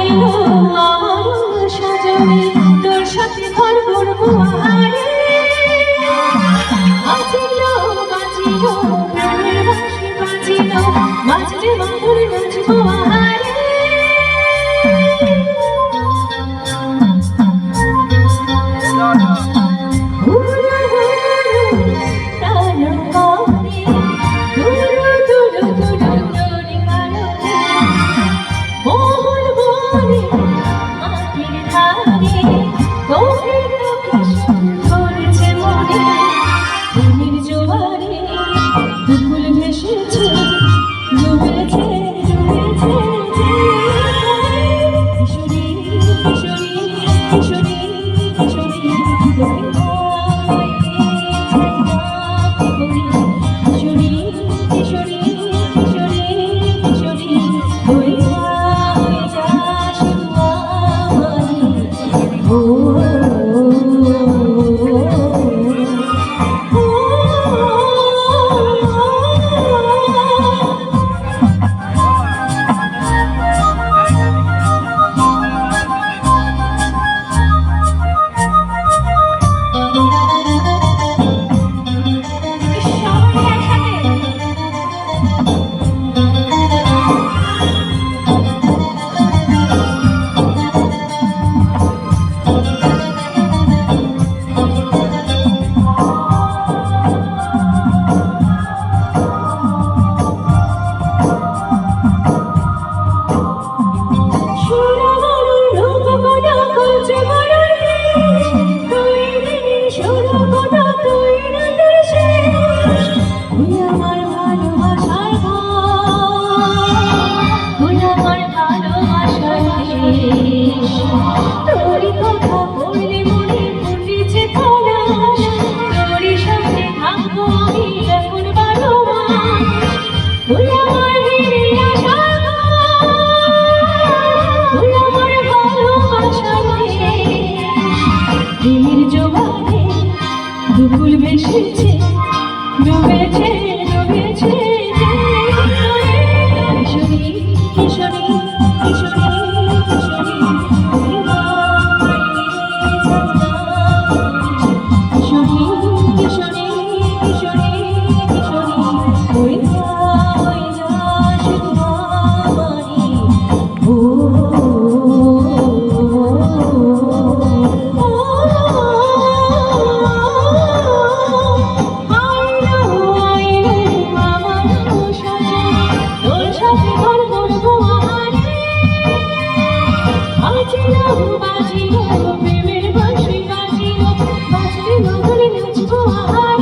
আইলো আমার সাজনে তোর সাথে ঘর করবো আহারে বাজিলো বাজিলো প্রেমের বাঁশি বাজিলো বাজলে মাধুরী নাচবো আহারে দুকুল ভেসেছে ডুবেছে ডুবেছে কিশোরী কিশোরী কিশোরী কিশোরী কিশোরী কিশোরী কিশোরী কিশোরী ওই তোরি কথা বললে মনে ফুটেছে পলাশ তোরি সাথে থাকবো আমি এখন 12 মাস তুই আমার ফিরে আসার তুই আমার ভালোবাসার প্রেমের জোয়ারে দুকুল ভেসেছে ডুবেছে ডুবেছে কিশোরী কিশোরী কিশোরী বাজিলো প্রেমের বাঁশি বাজিলো বাজলে মাধুরী নাচবো আহারে